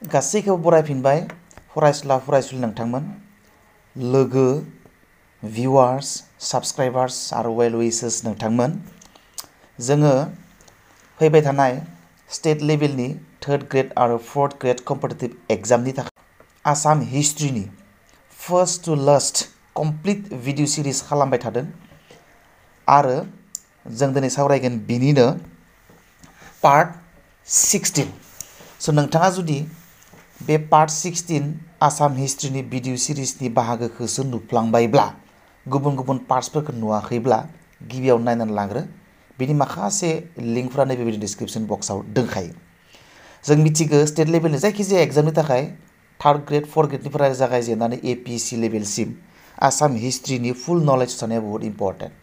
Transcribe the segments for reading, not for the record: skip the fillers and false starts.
गासैखौबो बरायफिनबाय फरायसुला फरायसुलि नोंथांमोन लोगो भिउवार्स साबस्क्राइबार्स आरो वेल विशार्स नोंथांमोन जोङो फैबाय थानाय स्टेट लेभेलनि 3rd ग्रेड आरो 4th ग्रेड कम्पिटिटिभ एग्जामनि थाखाय आसाम हिस्ट्रिनि first to last complete video series खालामबाय थादों आरो जों दिनै सावरायगोन बिनिनो पार्ट 16 स' नोंथाङा जुदि बे पार्ट 16 आसाम हिस्ट्रिनि भिडिअ सिरिजनि बाहागोखौसो नुफ्लांबायब्ला गुबुन गुबुन पार्ट्सफोरखौ नुवाखैब्ला गिबियाव नायनानै लाग्रो बिनि माखासे लिंकफोरा नैबे डिस्क्रिप्शन बक्सआव दंखायो जों मिथिगौ स्टेट लेभेलनि जायखिजाया एग्जामनि थाखाय 3rd ग्रेड 4th ग्रेडनिफ्राय जागायजेननानै APC लेभेलसिम आसाम हिस्ट्रिनि फुल नलेज थानाया बहुत इम्पर्टेन्ट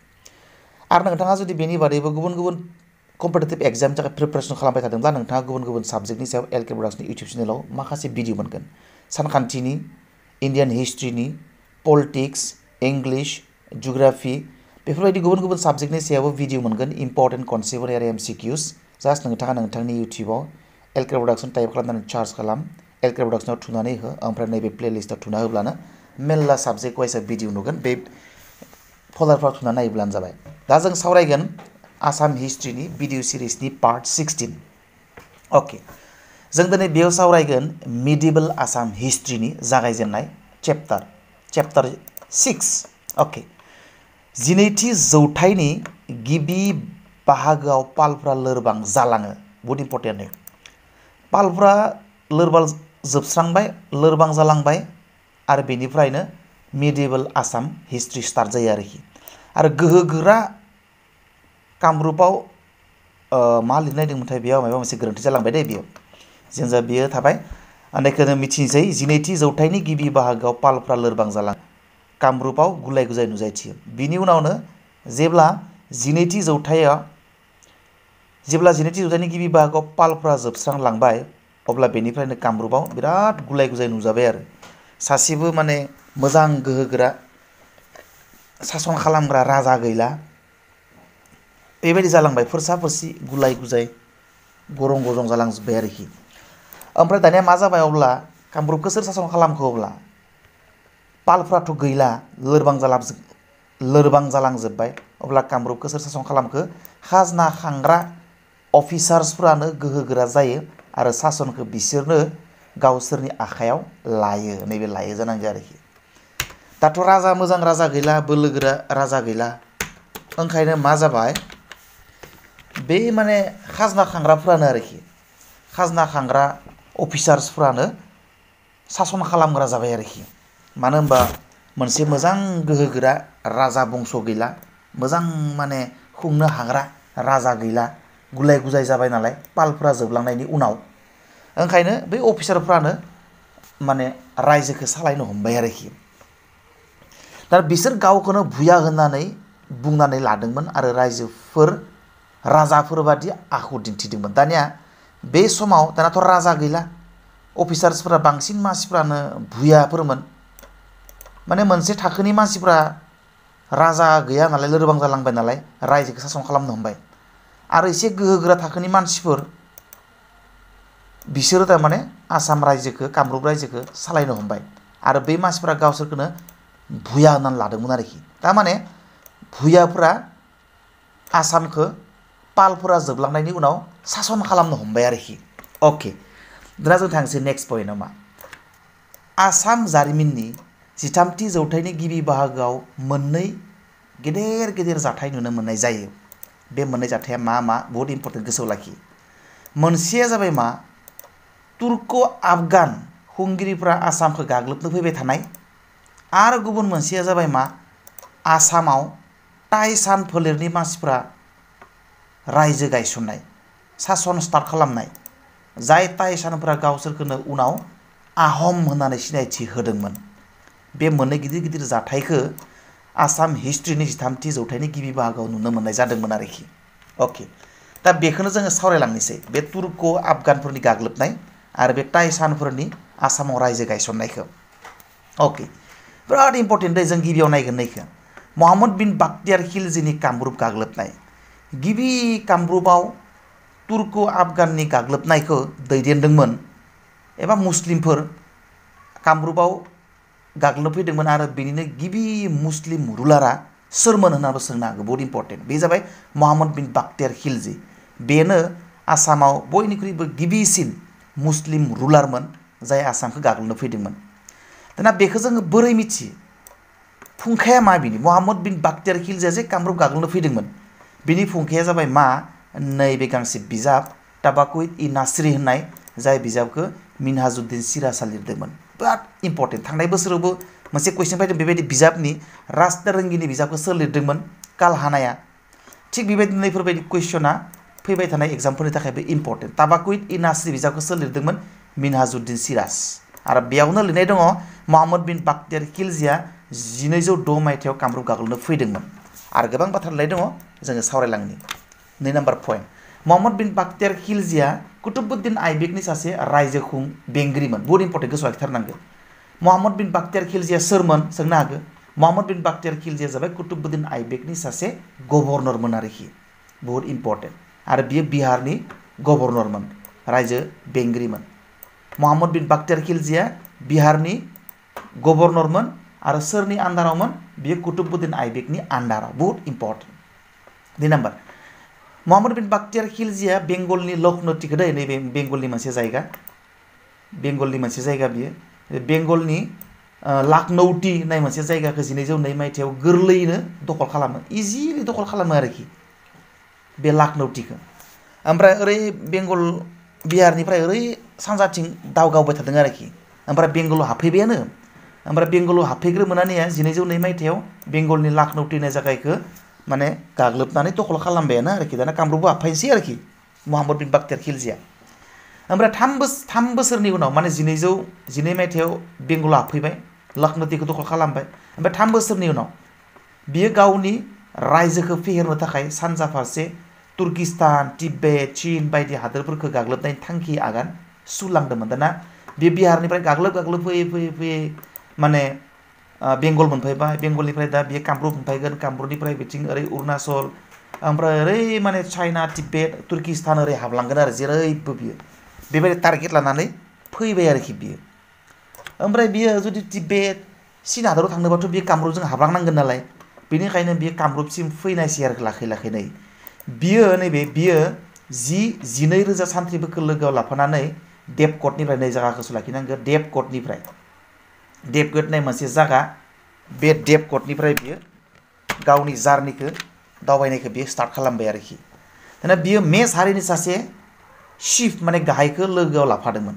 आरो नोंथाङा जुदि बेनि बादैबो गुबुन गुबुन कम्पिटिटिभ एग्जामनि थाखाय प्रिपारेसन खालामबाय थादोंब्ला नोंथाङा गुबुन गुबुन साबजेक्टनि सायाव LK प्रडाक्शननि इउटुब चेनेलाव माखासे भिडिअ मोनगोन सानखान्थिनि इन्डियान हिस्ट्रिनि पलिटिक्स इंलिश जिअग्राफि बेफोरबायदि गुबुन गुबुन साबजेक्टनि सायावबो भिडिअ मोनगोन इम्पर्टेन्ट कनसेप्ट आरो MCQs जास्ट नोंथाङा नोंथांनि इउटुबाव LK प्रडाक्शन टाइप खालामनानै चार्ज खालाम LK प्रडाक्शनाव थुनानै हो ओमफ्राय नैबे प्लेलिस्टआव थुना होब्लानो मेल्ला साबजेक्ट वाइज भिडिअ नुगोन बे फल्डारफ्राव थुना नायोब्लानो जाबाय दा जों सावरायगोन आसाम हिस्ट्रिनि भिडिअ सिरिजनि पार्ट 16 ओके जों दिनै बेयाव सावरायगोन मिडिभेल आसाम हिस्ट्रिनि जागायजेननाय चेप्टार 6 ओके 12थि जौथाइनि गिबि बाहागोआव पालफ्रा लोरबां जालाङो बहुत इम्पर्टेन्ट पालफ्रा लोरबां जालांबाय आरो बेनिफ्रायनो मिडिभेल आसाम हिस्ट्रि स्टार्ट जायो आरो गोहोगोरा कामरुपाव मा लिरनाय दंमोनथाय बेयाव माबा मोनसे गोरोन्थि जालांबाय दे बेयाव जेनजा बेयो थाबाय अनेकखौनो मिथिनोसै 12थि जौथाइनि गिबि बाहागोआव पालफ्रा लोरबां जालाङो कामरुपाव गुलाय गुजाय नुजाथियो बिनि उनावनो जेब्ला 12थि जौथाइनि गिबि बाहागोआव पालफ्रा जोबस्रांलांबाय अब्ला बेनिफ्रायनो कामरुपाव बिराद गुलाय गुजाय नुजाबाय आरो सासेबो माने मोजां गोहोगोरा सासन खालामग्रा राजा गैला बेबायदि जालांबाय फोरसा फोरसि गुलाय गुजाय गरं गजं जालांजोब्बाय आरोखि ओमफ्राय दानिया मा जाबाय अब्ला कामरुपखौ सोर सासन खालामखो अब्ला पालफ्राथ' गैला लोरबां जालांजोब्बाय अब्ला कामरुपखौ सोर सासन खालामखो खाजना खांग्रा अफिसार्सफ्रानो गोहोगोरा जायो आरो सासनखौ बिसोरनो गावसोरनि आखायाव लायो नैबे लायो जानांगौ आरोखि दाथ' मोजां राजा गैला बोलोगोरा राजा गैला ओंखायनो मा जाबाय बे माने खाजना खांग्राफ्रानो आरोखि खाजना खांग्रा अफिसार्सफ्रानो सासन खालामग्रा जाबाय आरोखि मानो होनबा मोनसे मोजां गोहोगोरा राजा बंस गैला मोजां माने खुंनो हाग्रा राजा गैला गुलाय गुजाय जाबाय नालाय पालफ्रा जोबलांनायनि उनाव ओंखायनो बै अफिसारफ्रानो माने रायजोखौ सालायनो हमबाय आरोखि दा बिसोर गावखौनो भुया होननानै बुंनानै लादोंमोन आरो राजाफोर बादि आखु दिन्थिदोंमोन दानिया बे समाव दानाथ' राजा गैला अफिसार्सफोरा बांसिन मानसिफ्रानो भुयाफोरमोन माने मोनसे थाखोनि मानसिफ्रा राजा गैया नालाय लोरबां जालांबाय नालाय रायजोखौ सासन खालामनो हमबाय आरो एसे गोहोगोरा थाखोनि मानसिफोर बिसोरो थारमाने आसाम रायजोखौ कामरुप रायजोखौ सालायनो हमबाय आरो बे मानसिफ्रा गावसोरखौनो भुया होननानै लादोंमोन आरोखि थारमाने भुयाफ्रा आसामखौ पालफोरा जोबलांनायनि उनाव सासन खालामनो हमबाय आरोखि ओके दा जों थांसै नेक्स्ट पइन्टआव मा आसाम जारिमिननि 13थि जौथाइनि गिबि बाहागोआव मोननै गेदेर जाथाय नुनो मोननाय जायो बे मोननै जाथाया मा बहुत इम्पर्टेन्ट गोसोआव लाखि मोनसेया जाबाय मा तुर्क आफगान हुंगिरिफ्रा आसामखौ गाग्लोबनो फैबाय थानाय आरो गुबुन मोनसेया जाबाय मा आसामाव टाइसान फोलेरनि मानसिफ्रा रायजो गायसननाय सासन स्टार्ट खालामनाय जाय टाइसानफोरा गावसोरखौनो उनाव आहम होननानै सिनायथि होदोंमोन बे मोननै गिदिर जाथायखौ आसाम हिस्ट्रिनि 13थि जौथाइनि गिबि बाहागोआव नुनो मोननाय जादोंमोन आरोखि ओके दा बेखौनो जोङो सावरायलांनोसै बे तुर्क आफगानफोरनि गाग्लोबनाय आरो बे टाइसानफोरनि आसामाव रायजो गायसननायखौ ओके बिराद इम्पर्टेन्ट जों गिबियाव नायगोन नैखौ महम्मद बिन बाख्तियार खिलजिनि कामरुप गाग्लोबनाय गिबि कामरुपाव तुर्क आफगाननि गाग्लोबनायखौ दैदेनदोंमोन एबा मुस्लिमफोर कामरुपाव गाग्लोबनो फैदोंमोन आरो बेनिनो गिबि मुस्लिम रुलारा सोरमोन होननाबो सोंनो हागौ बहुत इम्पर्टेन्ट बे जाबाय मोहम्मद बिन बाख्तियार खिलजी बेनो आसामाव बयनिख्रुइबो गिबिसिन मुस्लिम रुलारमोन जाय आसामखौ गाग्लोबनो फैदोंमोन दाना बेखौ जोङो बोरै मिथियो फुंखाया मा बिनि मोहम्मद बिन बाख्तियार खिलजिया जे कामरुप गाग्लोबनो फैदोंमोन बिनि फुंखाया जाबाय मा नैबे गांसे बिजाब ताबाकुत इ नासरी होननाय जाय बिजाबखौ मिनहाजुद्दिन सिराजआ लिरदोंमोन बिराद इम्पर्टेन्ट थांनाय बोसोरावबो मोनसे कुइसन फैदों बेबायदि बिजाबनि राजतारंगिनि बिजाबखौ सोर लिरदोंमोन कालहानाया थिग बेबायदिनो बेफोरबायदि कुइसना फैबाय थानाय एग्जामफोरनि थाखायबो इम्पर्टेन्ट ताबाकुत इ नासरी बिजाबखौ सोर लिरदोंमोन मिनहाजुद्दिन सिराज आरो बेयावनो लिरनाय दङ मोहम्मद बिन बाख्तियार खिलजिया 1206 मायथाइयाव कामरुप गाग्लोबनो फैदोंमोन आरो गोबां बाथ्रा लिरनाय दङ जोङो सावरायलांनि 2 नाम्बार पइन्ट मोहम्मद बिन बाख्तियार खिलजिया कुतुबुद्दिन आइबेकनि सासे रायजोखुं बेंगिरिमोन बहुत इम्पर्टेन्ट गोसोआव लाखिथारनांगौ मोहम्मद बिन बाख्तियार खिलजिया सोरमोन सोंनो हागौ मोहम्मद बिन बाख्तियार खिलजिया जाबाय कुतुबुद्दिन आइबेकनि सासे गभर्नरमोन आरोखि बहुत इम्पर्टेन्ट आरो बियो बिहारनि गभर्नरमोन रायजो बेंगिरिमोन मोहम्मद बिन बाख्तियार खिलजिया बिहारनि गभर्नरमोन आरो सोरनि आन्दारावमोन बियो कुतुबुद्दिन आइबेकनि आन्दाराव बहुत इम्पर्टेन्ट 2 नाम्बार मोहम्मद बिन बाख्तियार खिलजिया बेंगलनि लखनौतिखौ दै नैबे बेंगलनि मोनसे जायगा बियो बेंगलनि लाखनौति होननाय मोनसे जायगाखौ 1202 मायथाइयाव गोरलैयैनो दखल खालामो इजिलि दखल खालामो आरोखि बे लाखनौतिखौ ओमफ्राय ओरै बेंगल बिहारनिफ्राय ओरै सानजाथिं दावगावबाय थादों आरोखि ओमफ्राय बेंगलाव हाबफैबायानो ओमफ्राय बेंगलाव हाबफैग्रोमोनानिया 1202 मायथाइयाव बेंगलनि लाखनौति होननाय जायगाखौ माने गाग्लोबनानै दखल खालामबायानो आरोखि दाना कामरुपआव हाबफैनोसै आरोखि मोहम्मद बिन बाख्तियार खिलजिया ओमफ्राय 3 बोसोरनि उनाव माने 1202 मायथाइयाव बेंगलाव हाबफैबाय लखनौतिखौ दखल खालामबाय ओमफ्राय 3 बोसोरनि उनाव बियो गावनि रायजोखौ फेहेरनो थाखाय सानजा फारसे तुर्किस्तान तिब्बेत चीन बायदि हादोरफोरखौ गाग्लोबनायनि थांखि आगान सुरलांदोंमोन दाना बे बिहारनिफ्राय गाग्लोब फैयै माने बेंगल मोनफैबाय बेंगलनिफ्राय दा बियो कामरुप मोनफैगोन कामरुपनिफ्राय बिथिं ओरै अरुणाचल ओमफ्राय ओरै माने चाइना तिब्बेत तुर्किस्तान ओरै हाबलांगोन आरो जेरैबो बियो बेबायदि टारगेट लानानै फैबाय आरोखि बियो ओमफ्राय बियो जुदि तिब्बेत चीन हादराव थांनोबाथ' बियो कामरुपजों हाबलांनांगोन नालाय बेनिखायनो बियो कामरुपसिम फैनायसै आरो लाखै नै बियो 12,000 सान्थ्रिफोरखौ लोगोआव लाफानानै देबकटनिफ्राय नै जायगाखौसो लाखिनांगौ देबकटनिफ्राय देबकट होननाय मोनसे जायगा बे देबकटनिफ्राय बियो गावनि जार्निखौ दावबायनायखौ बियो स्टार्ट खालामबाय आरोखि दाना बियो मेस हारिनि सासे चिफ माने गाहायखौ लोगोआव लाफादोंमोन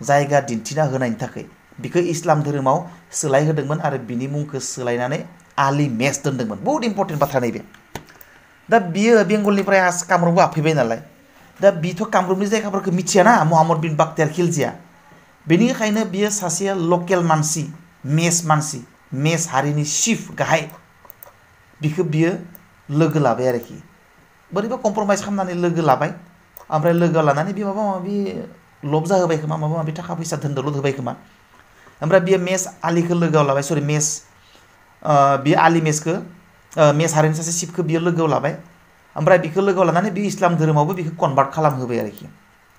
जायगा दिन्थिना होनायनि थाखाय बिखौ इस्लाम धोरोमाव सोलायहोदोंमोन आरो बिनि मुंखौ सोलायनानै आली मेस दोनदोंमोन बहुत इम्पर्टेन्ट बाथ्रा नैबे दा बियो बेंगलनिफ्राय कामरुपआव हाबफैबाय नालाय दा बिथ' कामरुपनि जायगाफोरखौ मिथियाना मोहम्मद बिन बाख्तियार खिलजिया बेनिखायनो बियो सासे लकेल मानसि मेस हारिनि चिफ गाहाय बिखौ बियो लोगो लाबाय आरोखि बोरैबा कमप्रमाइज खालामनानै लोगो लाबाय ओमफ्राय लोगो लानानै बे माबा माबि लब जाहोबाय खोमा माबा माबि थाखा फैसा धोनदौलद होबाय खोमा ओमफ्राय बियो मेस आलीखौ लोगोआव लाबाय सरि मेस बियो आली मेसखौ मेस हारिनि सासे चिफखौ बियो लोगोआव लाबाय ओमफ्राय बिखौ लोगोआव लानानै बे इस्लाम धोरोमावबो बिखौ कनभार्ट खालामहोबाय आरोखि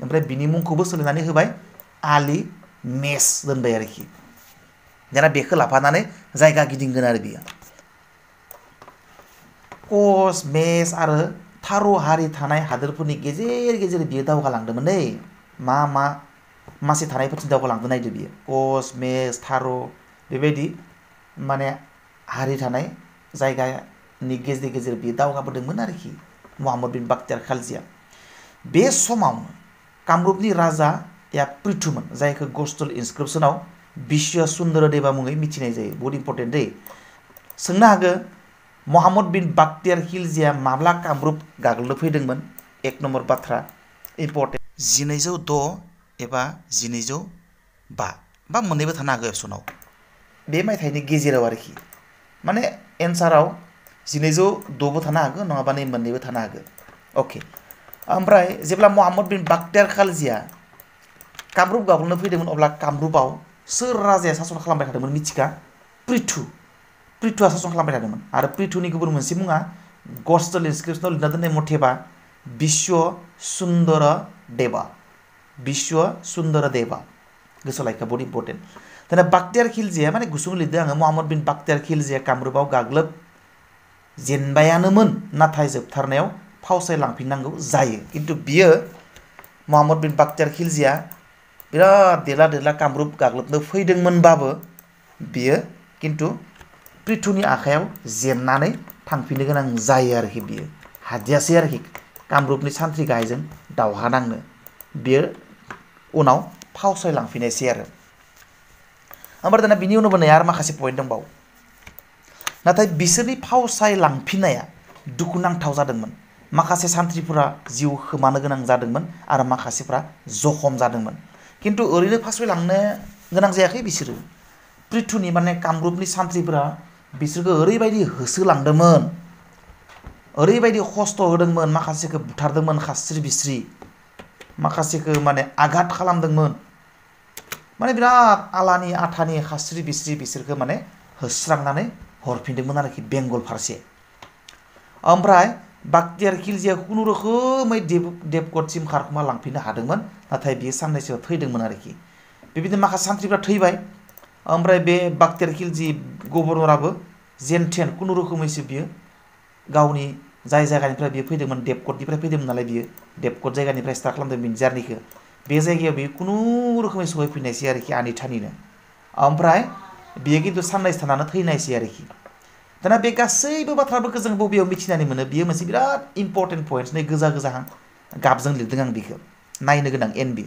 ओमफ्राय बिनि मुंखौबो सोलायनानै होबाय आली मेस दोनबाय आरोखि दाना बेखौ लाफानानै जायगा गिदिंगोन आरो बियो कच मेस आरो थार' हारि थानाय हादोरफोरनि गेजेर गेजेर बियो दावगालांदोंमोन नै मा मासे थानायफोरथिं दावगालांदों नायदो बियो कच मेस थार' बेबायदि माने हारि थानाय जायगानि गेजेर गेजेर बियो दावगाबोदोंमोन आरोखि मोहम्मद बिन बाख्तियार खिलजिया बे समाव कामरुपनि राजाया पृथुमोन जायखौ गस्टल इनस्क्रिप्सनाव बिश्व सुन्दरदेवा मुङै मिथिनाय जायो बहुत इम्पर्टेन्ट दै सोंनो हागौ मोहम्मद बिन बाख्तियार खिलजिया माब्ला कामरुप गाग्लोबनो फैदोंमोन 1 नम्बर बाथ्रा इम्पर्टेन्ट 1206 एबा 1205 बा मोननैबो थानो हागौ अपसनाव बे मायथाइनि गेजेराव आरोखि माने एन्साराव 1206बो थानो हागौ नङाबा नै मोननैबो थानो हागौ अके ओमफ्राय जेब्ला मोहम्मद बिन बाख्तियार खिलजिया कामरुप गाग्लोबनो फैदोंमोन अब्ला कामरुपआव सोर राजाया सासन खालामबाय थादोंमोन मिथिखा पृथुआ सासन खालामबाय थादोंमोन आरो पृथुनि गुबुन मोनसे मुङा गस्टल इनस्क्रिप्सनाव लिरना दोननाय मथेबा बिश्व सुन्दर देवा गोसोआव लाखिखा बहुत इम्पर्टेन्ट दाना बाख्तियार खिलजिया माने गुसुं लिरदों आङो महम्मद बिन बाख्तियार खिलजिया कामरुपाव गाग्लोब जेनबायानोमोन नाथाय जोबथारनायाव फावसायलांफिननांगौ जायो खिन्थु बियो महम्मद बिन बाख्तियार खिलजिया बिराद देरला देरला कामरुप गाग्लोबनो फैदोंमोनबाबो बियो खिन्थु पृथुनि आखायाव जेननानै थांफिननो गोनां जायो आरोखि बियो हादियासै आरोखि कामरुपनि सान्थ्रि गाहायजों दावहा नांनो बियो उनाव फावसायलांफिननायसै आरो ओमफ्राय दाना बिनि उनावबो नै आरो माखासे पइन्ट दंबावो नाथाय बिसोरनि फावसायलांफिननाया दुखुनांथाव जादोंमोन माखासे सान्थ्रिफोरा जिउ खोमानो गोनां जादोंमोन आरो माखासेफ्रा जखम जादोंमोन खिन्थु ओरैनो फावसायलांनो गोनां जायाखै बिसोरो पृथुनि माने कामरुपनि सान्थ्रिफोरा बिसोरखौ ओरैबायदि होसोलांदोंमोन ओरैबायदि खस्थ' होदोंमोन माखासेखौ बुथारदोंमोन खास्रि बिस्रि माखासेखौ माने आघात खालामदोंमोन माने बिराद आलानि आथानि खास्रि बिस्रि बिसोरखौ माने होस्रांनानै हरफिनदोंमोन आरोखि बेंगल फारसे ओमफ्राय बाख्तियार खिलजिया खुनुरोखोमै देबगडसिम खारखोमा लांफिननो हादोंमोन नाथाय बियो साननैसो थैदोंमोन आरोखि बेबायदिनो माखासे सान्थ्रिफ्रा थैबाय ओमफ्राय बे बाख्तियार खिलजि गभर्नराबो जेनथेन खुनुरोखोमैसो बियो गावनि जाय जायगानिफ्राय बियो फैदोंमोन देबगडनिफ्राय फैदोंमोन नालाय बियो देबगड जायगानिफ्राय स्टार्ट खालामदों बिनि जार्निखौ बे जायगायाव बियो खुनुरोखोमै सहैफिननायसै आरोखि आनिथानिनो ओमफ्राय बियो खिन्थु साननैसो थानानै थैनायसै आरोखि दाना बे गासैबो बाथ्राफोरखौ जों बबेयाव मिथिनानै मोनो बियो मोनसे बिराद इम्पर्टेन्ट पइन्ट नै गोजा गोजा गाबजों लिरदों आं बेखौ नायनो गोनां एनबि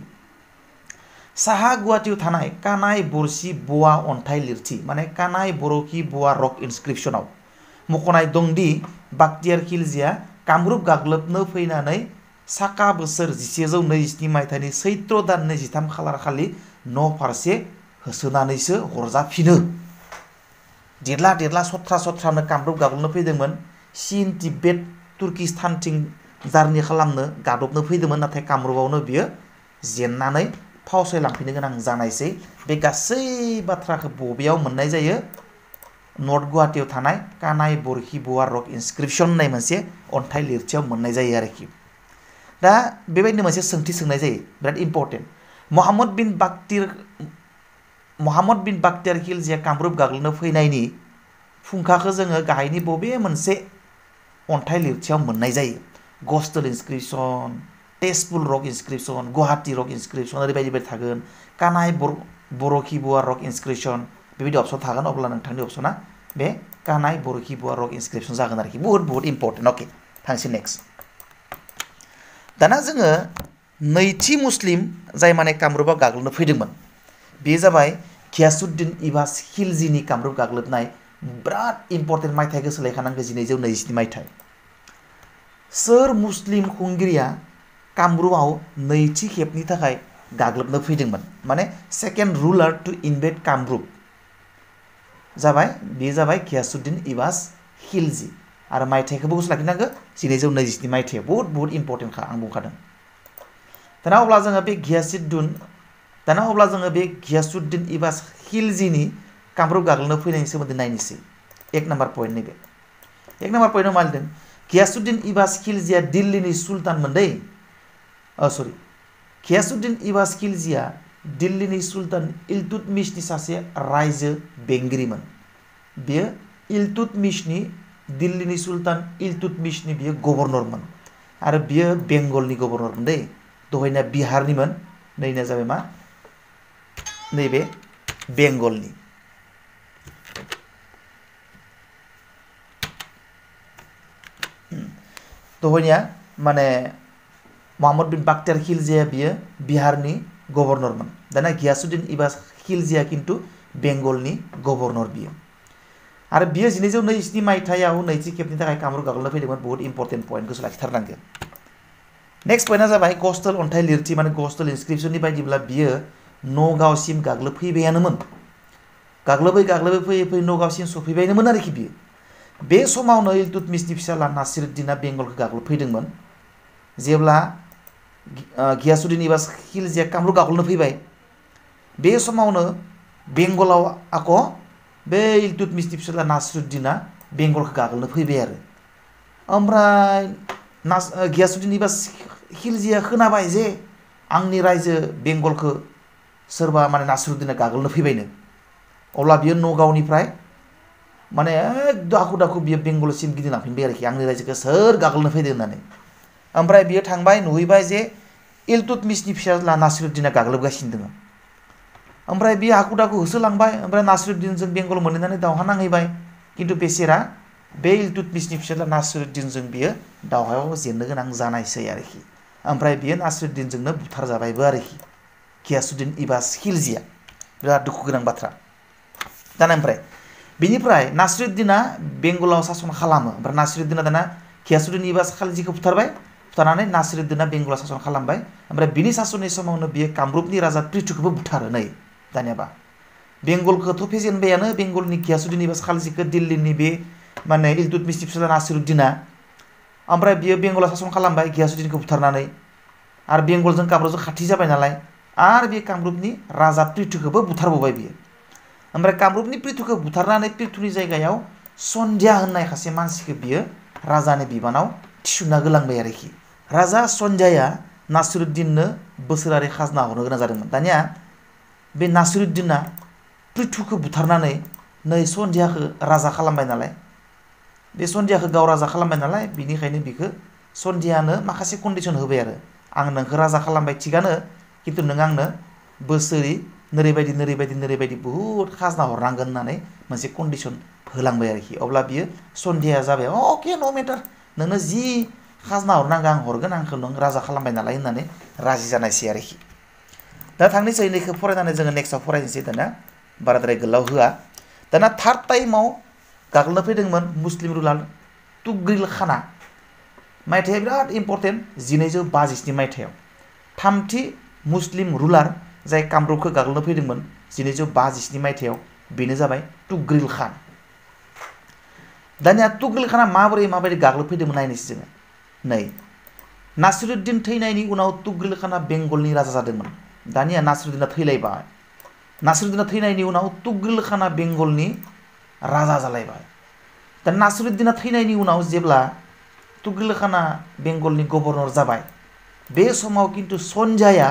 साहा गुवाहाटीयाव थानाय कानाय बरसि बवा अन्थाइ लिरथि माने कानाय बरखि बवा रक इनस्क्रिप्शनाव मख'नाय दंदि बाख्तियार खिलजिया कामरुप गाग्लोबनो फैनानै साका बोसोर 1127 मायथाइनि सैत्र दाननि 13 खालार खालि न' फारसे होसोनानैसो हरजाफिनो देरला देरला सथ्रा सथ्रानो कामरुप गाग्लोबनो फैदोंमोन चीन तिब्बेट तुर्किस्तानथिं जार्नि खालामनो गादबनो फैदोंमोन नाथाय कामरुपावनो बियो जेननानै फावसायलांफिननो गोनां जानायसै बे गासै बाथ्राखौ बबेयाव मोननाय जायो नर्थ गुवाहाटीयाव थानाय कानाय बरखि बवा रक इनस्क्रिप्शन होननाय मोनसे अन्थाइ लिरथियाव मोननाय जायो आरोखि दा बेबायदिनो मोनसे सोंथि सोंनाय जायो बिराद इम्पर्टेन्ट महम्मद बिन बाख्तियार खिलजिया कामरुप गाग्लोबनो फैनायनि फुंखाखौ जोङो गाहायनि बबे मोनसे अन्थाइ लिरथियाव मोननाय जायो गस्टल इनस्क्रिप्शन तेजपुर रक इनस्क्रिप्शन गुवाहाटी रक इनस्क्रिप्शन ओरैबायदि बायदि थागोन कानाय बरखि बवा रक इनस्क्रिप्शन बेबायदि अपसन थागोन अब्ला नोंथांनि अपसना बे कानाय बरखि बवा रक इनस्क्रिप्शन जागोन आरोखि बहुत इम्पर्टेन्ट अके थांसै नेक्स्ट दाना जोङो नैथि मुस्लिम जाय माने कामरुपाव गाग्लोबनो फैदोंमोन बे जाबाय घियासुद्दिन इबास खिलजिनि कामरुप गाग्लोबनाय बिराद इम्पर्टेन्ट मायथाइखौ सोलायखानांगौ 1220 मायथाइ सोर मुस्लिम खुंगिरिया कामरुपाव नैथि खेबनि थाखाय गाग्लोबनो फैदोंमोन माने सेकेन्ड रुलार टु इनभेड कामरुप जाबाय बे जाबाय घियासुद्दिन इबास खिलजि आरो मायथाइखौबो गोसोआव लाखिनांगौ 1220 मायथाइयाव बहुत इम्पर्टेन्टखा आं बुंखादों दाना अब्ला जोङो बे घियासुद्दिन इबास खिलजिनि कामरुप गाग्लोबनो फैनायनि सोमोन्दै नायनोसै एक नाम्बार पइन्ट नैबे एक नाम्बार पइन्टआव मा लिरदों घियासुद्दिन इबास खिलजिया दिल्लीनि सुल्तानमोन दै घियासुद्दिन इबास खिलजिया दिल्लीनि सुल्तान इलतुतमिशनि सासे रायजो बेंगिरिमोन बियो इलतुतमिशनि दिल्लीनि सुल्तान इलतुतमिशनि बियो गभर्नरमोन आरो बियो बेंगलनि गभर्नरमोन दै दहायना बिहारनिमोन नैना जाबाय मा नैबे बेंगलनि दहायनिया माने महम्मद बिन बाख्तियार खिलजिया बियो बिहारनि गभर्नरमोन दाना घियासुद्दिन इबास खिलजिया किन्तु बेंगलनि गभर्नर बियो आरो बियो 1227 मायथाइयाव नैथि खेबनि थाखाय कामरुप गाग्लोबनो फैदोंमोन बहुत इम्पर्टेन्ट पइन्ट गोसोआव लाखिथारनांगोन नेक्स्ट पइन्टआ जाबाय गस्टल अन्थाइ लिरथि माने गस्टल इनस्क्रिप्शननि बायदिब्ला बियो नगावसिम गाग्लोबफैबायानोमोन गाग्लोबै फैयै नगावसिम सफैबायनोमोन आरोखि बियो बे समावनो इलतुतमिशनि फिसाला नासिरुद्दिना बेंगलखौ गाग्लोबफैदोंमोन जेब्ला घियासुद्दिन इबास खिलजिया कामरुप गाग्लोबनो फैबाय बे समावनो बेंगलाव आक' बे इलतुतमिशनि फिसाला नासिरुद्दिना बेंगलखौ गाग्लोबनो फैबाय आरो ओमफ्राय घियासुद्दिन इबास खिलजिया खोनाबाय जे आंनि रायजो बेंगलखौ सोरबा माने नासिरुद्दिना गाग्लोबनो फैबायनो अब्ला बियो नगावनिफ्राय माने एकदम हाखु दाखु बियो बेंगलसिम गिदिंलांफिनबाय आरोखि आंनि रायजोखौ सोर गाग्लोबनो फैदों होननानै ओमफ्राय बियो थांबाय नुहैबाय जे इलतुतमिसनि फिसाज्ला नासिरुद्दिना गाग्लोबगासिनो दङ ओमफ्राय बियो हाखु दाखु होसोलांबाय ओमफ्राय नासिरुद्दिनजों बेंगल मोनहैनानै दावहा नांहैबाय खिन्थु बेसेरा बे इलतुतमिसनि फिसाज्ला नासिरुद्दिनजों बियो दावहायाव जेननो गोनां जानायसै आरोखि ओमफ्राय बियो नासिरुद्दिनजोंनो बुथारजाबायबो आरोखि गियासुद्दिन इबास खिलजिया बिराद दुखु गोनां बाथ्रा दाना ओमफ्राय बिनिफ्राय नासिरुद्दिना बेंगलाव सासन खालामो ओमफ्राय नासिरुद्दिना दाना गियासुद्दिन इबास खिलजिखौ बुथारबाय बुथारनानै नासिरुद्दिना बेंगलाव सासन खालामबाय ओमफ्राय बिनि सासननि समावनो बियो कामरुपनि राजा पृथुखौबो बुथारो नै दानियाबा बेंगलखौथ' फेजेनबायानो बेंगलनि गियासुद्दिन इबास खिलजिखौ दिल्लीनि बे माने इलतुतमिसनि फिसाज्ला नासिरुद्दिना ओमफ्राय बियो बेंगलाव सासन खालामबाय गियासुद्दिनखौ बुथारनानै आरो बेंगलजों कामरुपजों खाथि जाबाय नालाय आरो बे कामरुपनि राजा पृथुखौबो बुथारबावबाय बियो ओमफ्राय कामरुपनि पृथुखौ बुथारनानै पृथुनि जायगायाव सन्ध्या होननाय सासे मानसिखौ बियो राजानि बिबानाव थिसनना होलांबाय आरोखि राजा सन्ध्याया नासिरुद्दिननो बोसोरारि खाजना हरनो गोनां जादोंमोन दानिया बे नासिरुद्दिना पृथुखौ बुथारनानै नै सन्ध्याखौ राजा खालामबाय नालाय बे सन्ध्याखौ गाव राजा खालामबाय नालाय बिनिखायनो बिखौ सन्ध्यानो माखासे कन्डिसन होबाय आरो आं नोंखौ राजा खालामबाय थिगानो खिन्थु नों आंनो बोसोरै नोरैबायदि बुहुत खाजना हरनांगोन होननानै मोनसे कन्डिसन होलांबाय आरोखि अब्ला बियो सन्ध्याया जाबाय अके नो मेटार नोंनो जि खाजना हरनांगौ आं हरगोन आंखौ नों राजा खालामबाय नालाय होननानै राजि जानायसै आरोखि दा थांनोसै नैखौ फरायनानै जोङो नेक्स्टआव फरायनोसै दाना बाराद्राय गोलाव होआ दाना थार्ड टाइमाव गाग्लोबनो फैदोंमोन मुस्लिम रुलार तुगरिल खाना मायथाइया बिराद इम्पर्टेन्ट 1257 मायथाइयाव थामथि मुस्लिम रुलार जाय कामरुपखौ गाग्लोबनो फैदोंमोन 1257 मायथाइयाव बेनो जाबाय तुगरिल खान दानिया तुगरिल खाना माबायदि गाग्लोबफैदोंमोन नायनोसै जोङो नै नासिरुद्दिन थैनायनि उनाव तुगरिल खाना बेंगलनि राजा जादोंमोन दानिया नासिरुद्दिना थैलायबाय नासिरुद्दिना थैनायनि उनाव तुगरिल खाना बेंगलनि राजा जालायबाय दा नासिरुद्दिना थैनायनि उनाव जेब्ला तुगरिल खाना बेंगलनि गभर्नर जाबाय बे समाव खिन्थु सन्ध्याया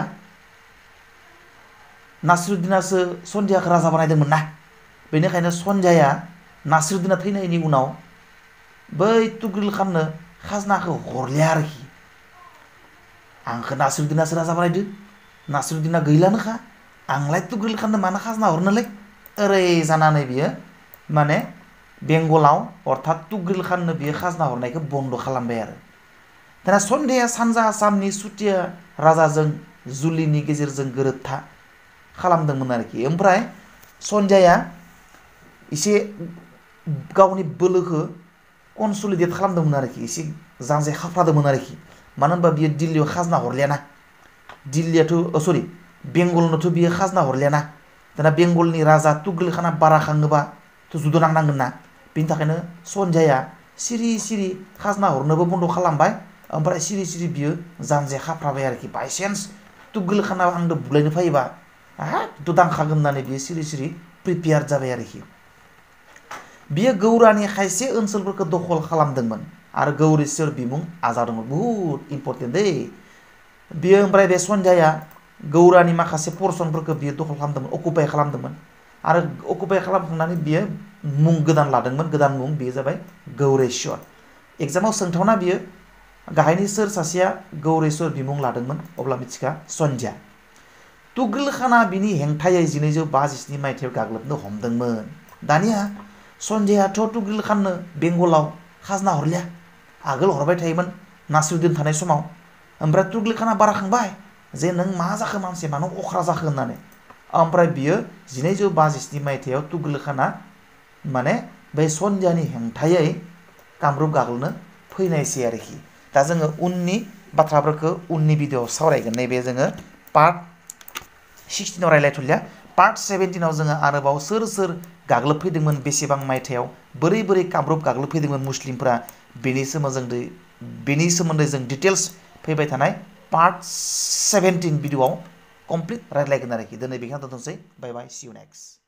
नासिरुद्दिनासो सन्ध्याखौ राजा बानायदोंमोन ना बेनिखायनो सन्ध्याया नासिरुद्दिना थैनायनि उनाव बै तुगरिल खाननो खाजनाखौ हरलिया आरोखि आंखौ नासिरुद्दिनासो राजा बानायदो नासिरुद्दिना गैलानोखा आंलाय तुगरिल खाननो मानो खाजना हरनोलै ओरै जानानै बियो माने बेंगलाव अर्थात तुगरिल खाननो बियो खाजना हरनायखौ बन्द खालामबाय आरो दाना सन्ध्याया सानजा आसामनि सुतिया राजाजों जुलिनि गेजेरजों गोरोबथा खालामदोंमोन आरोखि ओमफ्राय सन्ध्याया एसे गावनि बोलोखौ कनसलिडेट खालामदोंमोन आरोखि एसे जांजाय खाफ्रादोंमोन आरोखि मानो होनबा बियो दिल्लीयाव खाजना हरलियाना दिल्लीयाथ' सरि बेंगलनोथ' बियो खाजना हरलियाना दाना बेंगलनि राजा तुगरिल खाना बाराखाङोबा थ' जुद' नांनांगोन ना बिनि थाखायनो सन्ध्याया सिरि खाजना हरनोबो बन्द खालामबाय ओमफ्राय सिरि बियो जान्जाय खाफ्राबाय आरोखि बायसान्स तुगरिल खाना आंनो बुलायनो फैयोबा हाब दांखागोन होननानै बियो सिरि प्रिपेयार जाबाय आरोखि बियो गौरानि खायसे ओनसोलफोरखौ दखल खालामदोंमोन आरो गौरीश्वर बिमुं आजावदोंमोन बुहुत इम्पर्टेन्ट दै बियो ओमफ्राय बे सन्ध्याया गौरानि माखासे पर्सनफोरखौ बियो दखल खालामदोंमोन अकुपाय खालामदोंमोन आरो अकुपाय खालामखांनानै बियो मुं गोदान लादोंमोन गोदान मुं बेयो जाबाय गौरेश्वर एग्जामाव सोंथावना बियो गाहायनि सोर सासेया गौरेश्वर बिमुं लादोंमोन अब्ला मिथिखा सन्ध्या तुगरिल खाना बिनि हेंथायै 1257 मायथाइयाव गाग्लोबनो हमदोंमोन दानिया सन्ध्यायाथ' तुगरिल खाननो बेंगलाव खाजना हरलिया आगोल हरबाय थायोमोन नासिरुद्दिन थानाय समाव ओमफ्राय तुगरिल खाना बाराखांबाय जे नों मा जाखो मानसि मानो अख्रा जाखो होननानै ओमफ्राय बियो 1257 मायथाइयाव तुगरिल खाना माने बै सन्ध्यानि हेंथायै कामरुप गाग्लोबनो फैनायसै आरोखि दा जोङो उननि बाथ्राफोरखौ उननि भिडिअआव सावरायगोन नैबे जोङो पार्ट 16आव रायलायथ'लिया पार्ट 17आव जोङो आरोबाव सोर गाग्लोबफैदोंमोन बेसेबां मायथाइयाव बोरै कामरुप गाग्लोबफैदोंमोन मुस्लिमफोरा बेनि सोमोन्दै जों डिटेल्स फैबाय थानाय पार्ट 17 भिडिअआव कमप्लिट रायलायगोन आरोखि दिनै बेखिनियाव दोनथ'नोसै बाय बाय सी इउ नेक्स्ट